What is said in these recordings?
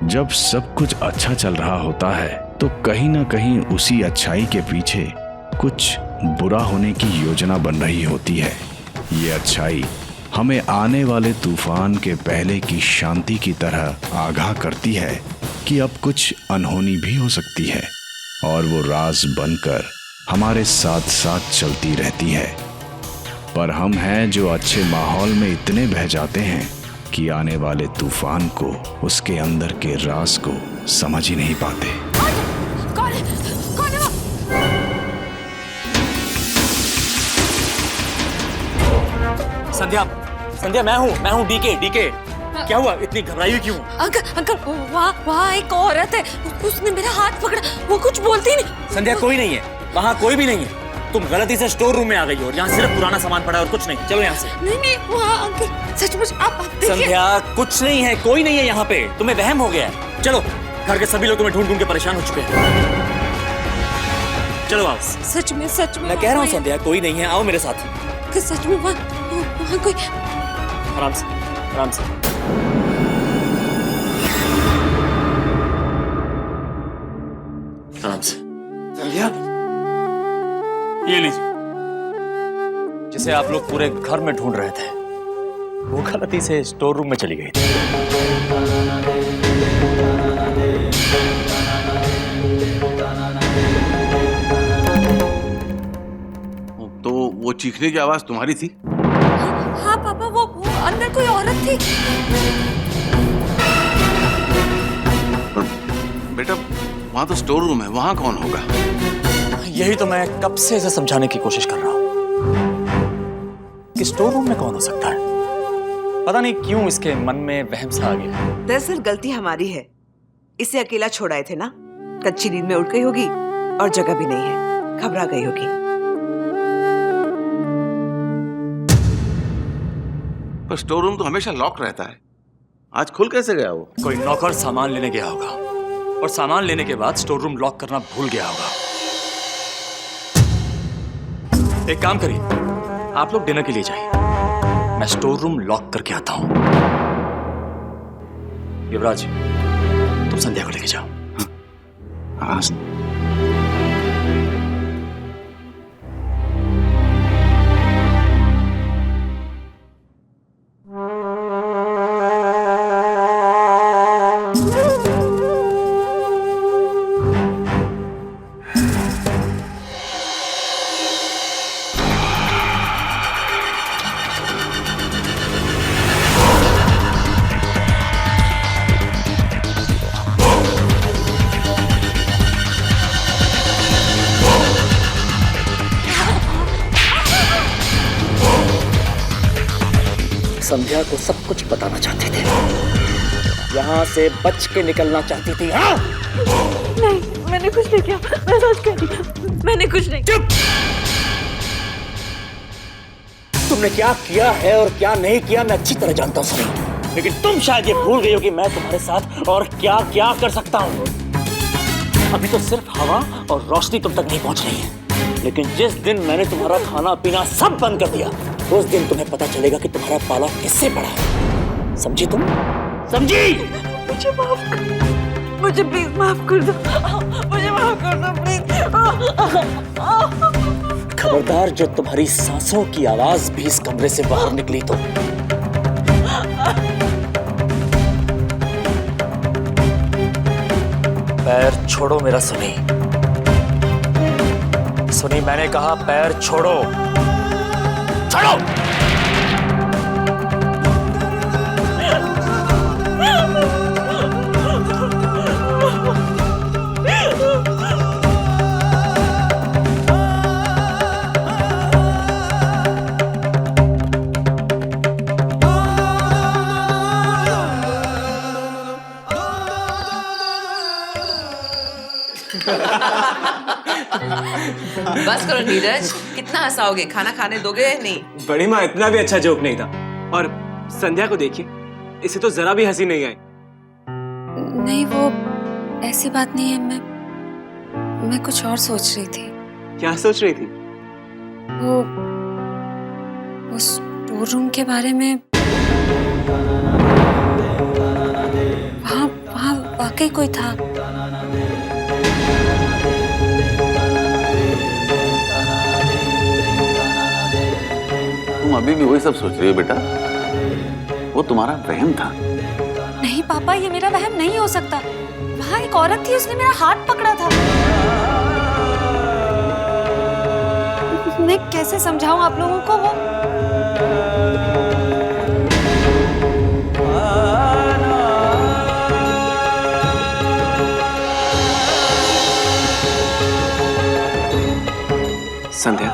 जब सब कुछ अच्छा चल रहा होता है तो कहीं ना कहीं उसी अच्छाई के पीछे कुछ बुरा होने की योजना बन रही होती है। ये अच्छाई हमें आने वाले तूफान के पहले की शांति की तरह आगाह करती है कि अब कुछ अनहोनी भी हो सकती है, और वो राज बनकर हमारे साथ साथ चलती रहती है। पर हम हैं जो अच्छे माहौल में इतने बह जाते हैं कि आने वाले तूफान को, उसके अंदर के राज को समझ ही नहीं पाते। कौन है वो? संध्या, संध्या मैं हूँ डीके। क्या हुआ, इतनी घबराई हुई क्यों? अंकल वहाँ एक औरत है, उसने मेरा हाथ पकड़ा, वो कुछ बोलती नहीं। संध्या कोई नहीं है, वहाँ कोई भी नहीं है। तुम गलती से स्टोर रूम में आ गई हो और यहाँ सिर्फ पुराना सामान पड़ा है और कुछ नहीं। चलो यहाँ से। नहीं वहाँ अंकल सचमुच आप देखिए। संध्या कुछ नहीं है, कोई नहीं है यहाँ पे, तुम्हें वहम हो गया है। चलो, घर के सभी लोग तुम्हें ढूंढ ढूंढ के परेशान हो चुके हैं। चलो आओ। सच में मैं कह रहा हूँ संध्या कोई नहीं है, आओ मेरे साथ। सच में वहाँ कोई। आराम से आराम से। आराम से। संध्या ये लीजिए, जिसे आप लोग पूरे घर में ढूंढ रहे थे, वो गलती से स्टोर रूम में चली गई थी। तो वो चीखने की आवाज तुम्हारी थी? हाँ पापा, वो अंदर कोई औरत थी। बेटा वहां तो स्टोर रूम है, वहां कौन होगा? यही तो मैं कब से इसे समझाने की कोशिश कर रहा हूं कि स्टोर रूम में कौन हो सकता है। पता नहीं क्यों इसके मन में वहम सा आ गया। दरअसल गलती हमारी है, इसे अकेला छोड़ आए थे ना। कच्ची नींद में उठ गई होगी और जगह भी नहीं है, घबरा गई होगी। पर स्टोर रूम तो हमेशा लॉक रहता है, आज खुल कैसे गया वो? कोई नौकर सामान लेने गया होगा और सामान लेने के बाद स्टोर रूम लॉक करना भूल गया होगा। एक काम करिए, आप लोग डिनर के लिए जाइए, मैं स्टोर रूम लॉक करके आता हूं। युवराज, तुम संध्या को लेके जाओ। हाँ। संध्या को सब कुछ बताना चाहते थे, यहाँ से बच के निकलना चाहती थी। हाँ? नहीं, मैंने कुछ नहीं किया, मैं सच कह रही हूँ, मैंने कुछ नहीं। चुप! तुमने क्या किया है और क्या नहीं किया मैं अच्छी तरह जानता हूँ सनी, लेकिन तुम शायद ये भूल गई हो कि मैं तुम्हारे साथ और क्या क्या कर सकता हूँ। अभी तो सिर्फ हवा और रोशनी तुम तक नहीं पहुंच रही है, लेकिन जिस दिन मैंने तुम्हारा खाना पीना सब बंद कर दिया, उस दिन तुम्हें पता चलेगा कि तुम्हारा पाला किससे पड़ा है। समझी तुम? समझी? मुझे माफ कर, मुझे प्लीज माफ कर दो, मुझे माफ कर दो प्लीज। खबरदार, जो तुम्हारी सांसों की आवाज भी इस कमरे से बाहर निकली तो पैर छोड़ो मेरा सुनी। सुनी, मैंने कहा पैर छोड़ो। छोड़ो। बस करो नीरज, कितना हंसाओगे? खाना खाने दोगे या नहीं? बड़ी माँ, इतना भी अच्छा जोक नहीं था। और संध्या को देखिए, इसे तो जरा भी हंसी नहीं आई। नहीं, वो ऐसी बात नहीं है, मैं कुछ और सोच रही थी। क्या सोच रही थी? उस स्टोर रूम के बारे में वहाँ वाकई कोई था। तुम अभी भी वही सब सोच रही हो बेटा? वो तुम्हारा वहम था। नहीं पापा, ये मेरा वहम नहीं हो सकता। वहाँ एक औरत थी, उसने मेरा हाथ पकड़ा था। मैं कैसे समझाऊं आप लोगों को? वो संध्या,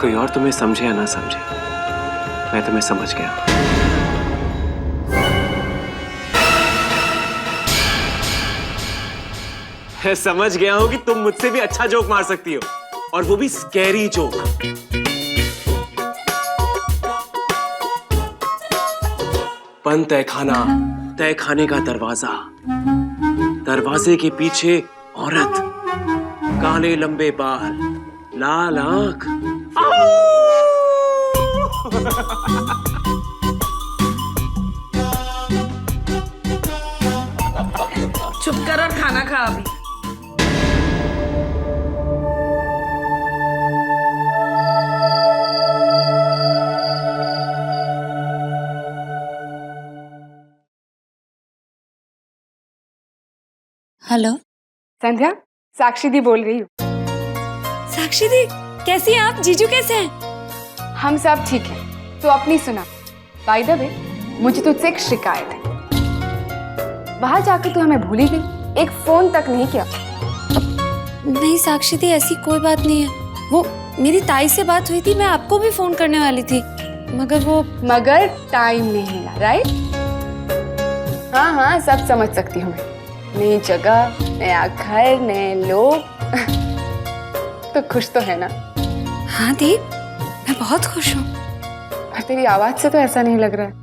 कोई और तुम्हें समझे या ना समझे, मैं तुम्हें समझ गया। मैं समझ गया हूं कि तुम मुझसे भी अच्छा जोक मार सकती हो, और वो भी स्कैरी जोक। बंद तय खाने का दरवाजा, दरवाजे के पीछे औरत, काले लंबे बाल, लाल आंख। चुप कर और खाना खा अभी। हेलो संध्या, साक्षी दी बोल रही हूँ। साक्षी दी, कैसी हैं आप? जीजू कैसे हैं? हम सब ठीक हैं। तो अपनी सुना। बाय द वे, मुझे तुझसे एक शिकायत है। बाहर जाकर तू हमें भूल ही गई, एक फोन तक नहीं किया। नहीं साक्षी दी, ऐसी कोई बात नहीं है। वो मेरी ताई से बात हुई थी, मैं आपको भी फोन करने वाली थी, मगर टाइम नहीं मिला, राइट? हाँ हाँ, सब समझ सकती हूँ मैं। नई जगह, नया घर, नए लोग। तो खुश तो है ना? हाँ दी, मैं बहुत खुश हूँ। पर तेरी आवाज से तो ऐसा नहीं लग रहा है।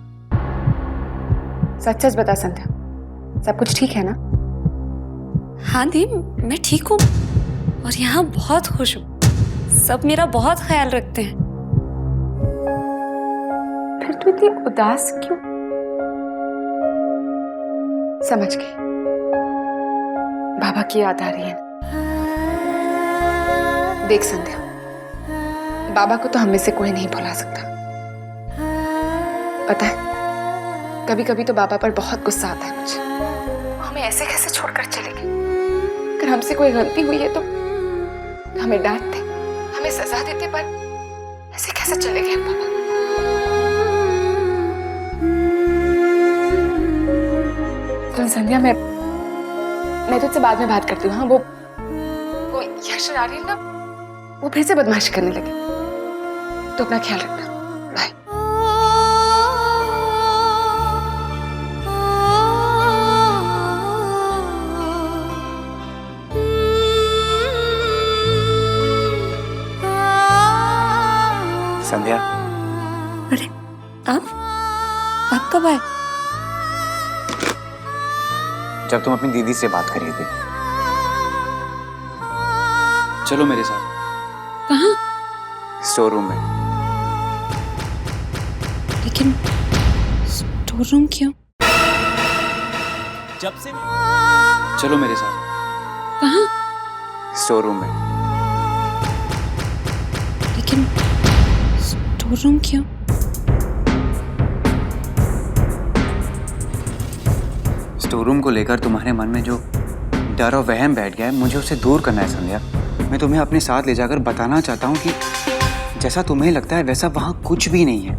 सच सच बता संध्या, सब कुछ ठीक है ना? हाँ दी, मैं ठीक हूँ और यहाँ बहुत खुश हूँ। सब मेरा बहुत ख्याल रखते हैं। फिर तू इतनी उदास क्यों? समझ गई, बाबा की याद आ रही है। देख संध्या, बाबा को तो हम में से कोई नहीं भुला सकता। पता है, कभी कभी तो बाबा पर बहुत गुस्सा आता है मुझे। वो हमें ऐसे कैसे छोड़कर चले गए? अगर हमसे कोई गलती हुई है तो हमें डांटते, हमें सजा देते, पर ऐसे कैसे चले गए बाबा? तो संध्या, मैं तुझसे बाद में बात करती हूँ। हाँ, वो यश आ रही है ना, वो फिर से बदमाशी करने लगे। तो अपना ख्याल रखना। बाय। संध्या, अरे आप कब आए? जब तुम अपनी दीदी से बात कर रही थी। चलो मेरे साथ। कहाँ? स्टोर रूम में। लेकिन स्टोर रूम क्यों? जब से चलो मेरे साथ। कहाँ? स्टोर रूम में। लेकिन स्टोर रूम क्यों? स्टोर रूम को लेकर तुम्हारे मन में जो डर और वहम बैठ गया है, मुझे उसे दूर करना है संध्या। मैं तुम्हें अपने साथ ले जाकर बताना चाहता हूँ कि जैसा तुम्हें लगता है वैसा वहाँ कुछ भी नहीं है।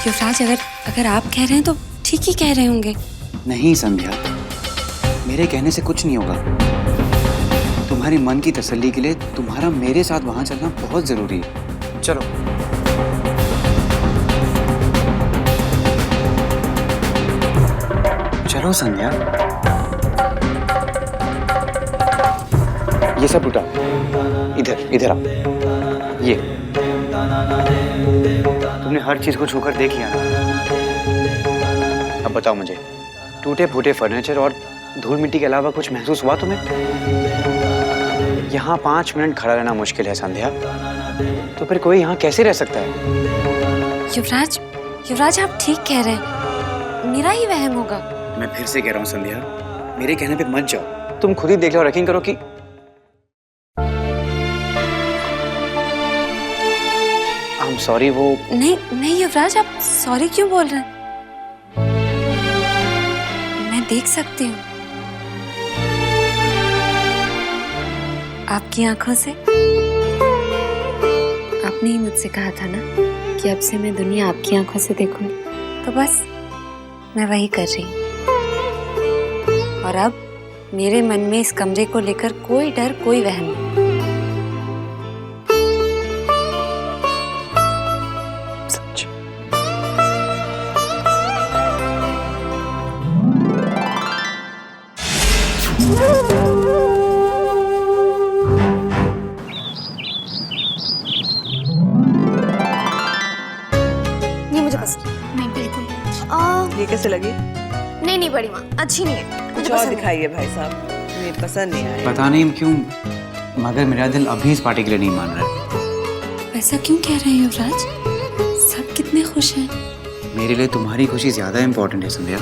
युवराज, अगर आप कह रहे हैं तो ठीक ही कह रहे होंगे। नहीं संध्या, मेरे कहने से कुछ नहीं होगा। तुम्हारी मन की तसल्ली के लिए तुम्हारा मेरे साथ वहाँ चलना बहुत जरूरी है। चलो। चलो संध्या। ये सब उठा, इधर आओ। ये तुमने हर चीज को छूकर देख लिया ना? अब बताओ मुझे, टूटे फूटे फर्नीचर और धूल मिट्टी के अलावा कुछ महसूस हुआ तुम्हें? यहाँ 5 मिनट खड़ा रहना मुश्किल है संध्या, तो फिर कोई यहाँ कैसे रह सकता है? युवराज, युवराज आप ठीक कह रहे हैं, मेरा ही वहम होगा। मैं फिर से कह रहा हूँ संध्या, मेरे कहने पे मत जाओ। तुम खुद ही देख लो और यकीन करो कि आई एम सॉरी। वो नहीं नहीं युवराज, आप सॉरी क्यों बोल रहे हैं? मैं देख सकती हूँ आपकी आंखों से। आपने ही मुझसे कहा था ना कि अब से मैं दुनिया आपकी आंखों से देखूंगी, तो बस मैं वही कर रही हूँ। और अब मेरे मन में इस कमरे को लेकर कोई डर, कोई वहम नहीं। सच। ये मुझे पसंद नहीं, बिल्कुल। ये कैसे लगी? नहीं नहीं बड़ी माँ, अच्छी नहीं है, कुछ मुझे और पसंद नहीं। दिखाइए भाई साहब, मुझे पसंद नहीं आया। पता नहीं क्यों, मगर मेरा दिल अभी इस पार्टी के लिए नहीं मान रहा है। ऐसा क्यों कह रहे हैं युवराज? सब कितने खुश हैं। मेरे लिए तुम्हारी खुशी ज्यादा इम्पोर्टेंट है संध्या।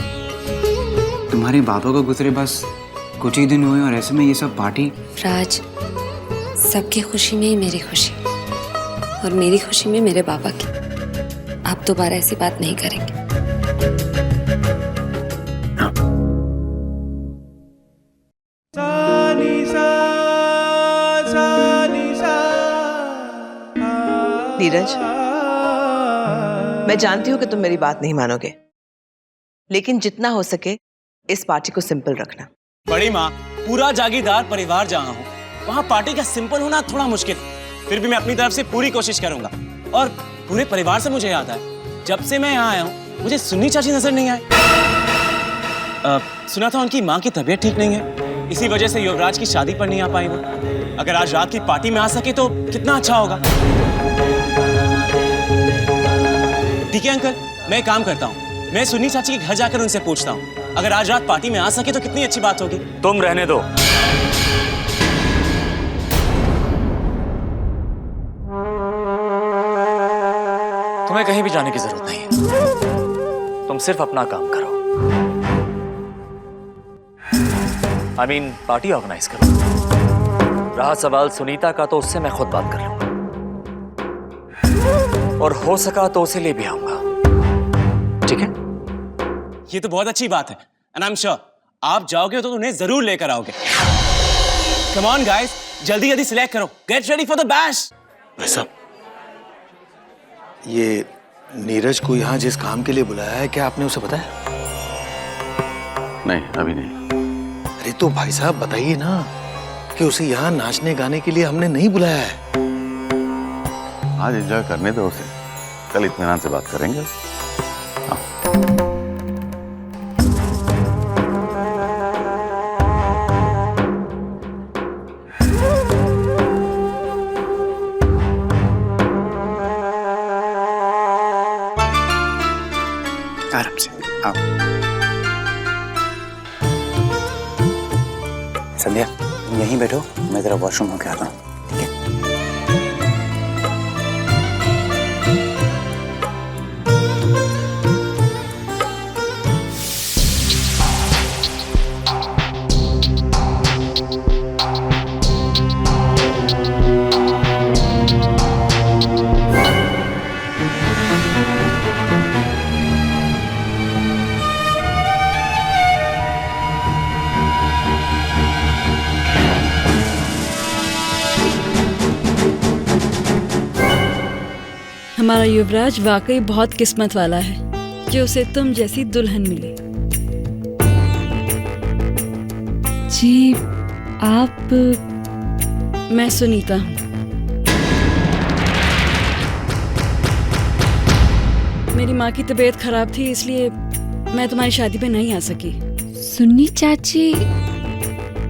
तुम्हारे बाबा को गुजरे बस कुछ ही दिन हुए और ऐसे में ये सब पार्टी। राज, सबकी खुशी में ही मेरी खुशी, और मेरी खुशी में मेरे बाबा की। आप दोबारा ऐसी बात नहीं करेंगे। नीरज, मैं जानती हूँ कि तुम मेरी बात नहीं मानोगे, लेकिन जितना हो सके इस पार्टी को सिंपल रखना। बड़ी माँ, पूरा जागीरदार परिवार जहाँ हो वहाँ पार्टी का सिंपल होना थोड़ा मुश्किल, फिर भी मैं अपनी तरफ से पूरी कोशिश करूंगा। और पूरे परिवार से मुझे याद है, जब से मैं यहाँ आया हूँ मुझे सुन्नी चाची नजर नहीं आए। सुना था उनकी माँ की तबीयत ठीक नहीं है, इसी वजह से युवराज की शादी पर नहीं आ पाई वो। अगर आज रात की पार्टी में आ सके तो कितना अच्छा होगा। ठीक है अंकल, मैं एक काम करता हूँ, मैं सुन्नी चाची के घर जाकर उनसे पूछता हूँ, अगर आज रात पार्टी में आ सके तो कितनी अच्छी बात होगी। तुम रहने दो। तुम्हें कहीं भी जाने की जरूरत नहीं है, तुम सिर्फ अपना काम करो। I mean, पार्टी ऑर्गेनाइज करो। रहा सवाल सुनीता का, तो उससे मैं खुद बात कर लूंगा, और हो सका तो उसे ले भी आऊंगा। ठीक है? ये तो बहुत अच्छी बात है, एंड आई एम श्योर आप जाओगे तो उन्हें जरूर लेकर आओगे। कम ऑन गाइस, जल्दी जल्दी सिलेक्ट करो, get ready for the bash. भाई साहब, ये नीरज को यहाँ जिस काम के लिए बुलाया है, क्या आपने उसे बताया? नहीं, अभी नहीं। अरे तो भाई साहब बताइए ना कि उसे यहाँ नाचने गाने के लिए हमने नहीं बुलाया है। आज एंजॉय करने दो उसे, कल इत्मीनान से बात करेंगे। आराम से आओ। संध्या, यहीं बैठो, मैं जरा वॉशरूम होके आता हूँ। ठीक है? हमारा युवराज वाकई बहुत किस्मत वाला है जो उसे तुम जैसी दुल्हन मिली। जी आप, मैं सुनीता हूँ। मेरी माँ की तबीयत खराब थी, इसलिए मैं तुम्हारी शादी पे नहीं आ सकी। सुन्नी चाची,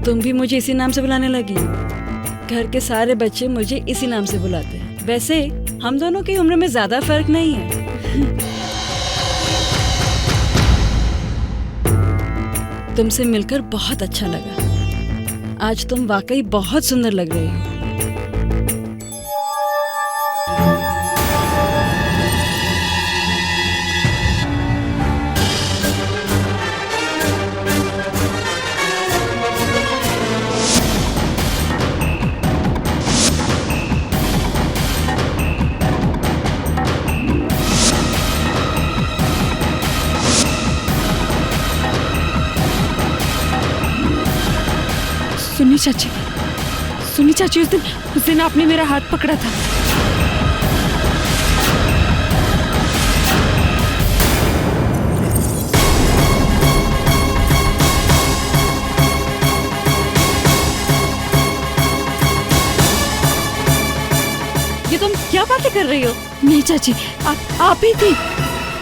तुम भी मुझे इसी नाम से बुलाने लगी। घर के सारे बच्चे मुझे इसी नाम से बुलाते हैं। वैसे हम दोनों की उम्र में ज्यादा फर्क नहीं है। तुमसे मिलकर बहुत अच्छा लगा। आज तुम वाकई बहुत सुंदर लग रही हो। सुनी चाची उस दिन आपने मेरा हाथ पकड़ा था। ये तुम क्या बातें कर रही हो? नहीं चाची, आप ही थी।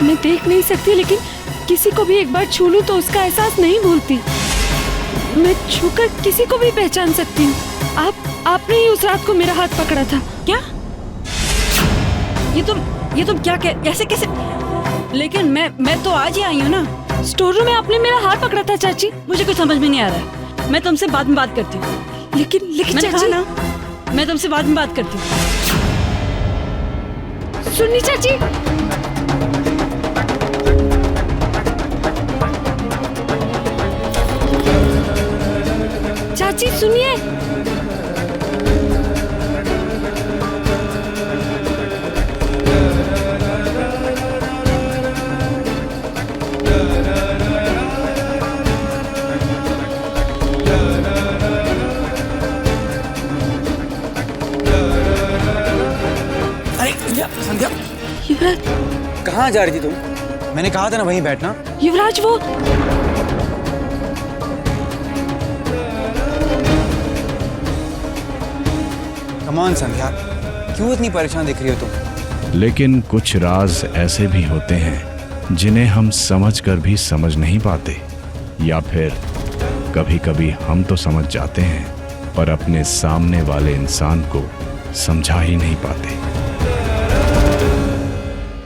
मैं देख नहीं सकती, लेकिन किसी को भी एक बार छू लूं तो उसका एहसास नहीं भूलती। मैं छूकर किसी को भी पहचान सकती हूँ। आपने ही उस रात को मेरा हाथ पकड़ा था। क्या? ये तुम क्या ऐसे कैसे? लेकिन मैं तो आज ही आई हूँ ना। स्टोर रूम में आपने मेरा हाथ पकड़ा था चाची। मुझे कुछ समझ में नहीं आ रहा है। मैं तुमसे बाद में बात करती हूँ। लेकिन मैंने चाची कहा ना, मैं तुमसे बाद में बात करती हूँ। सुनिए चाची, चाची सुनिए। अरे संध्या, युवराज, कहाँ जा रही थी तुम? मैंने कहा था ना वहीं बैठना। युवराज वो कमान संध्या, क्यों इतनी परेशान दिख रही हो तुम? लेकिन कुछ राज ऐसे भी होते हैं जिन्हें हम समझकर भी समझ नहीं पाते, या फिर कभी कभी हम तो समझ जाते हैं पर अपने सामने वाले इंसान को समझा ही नहीं पाते।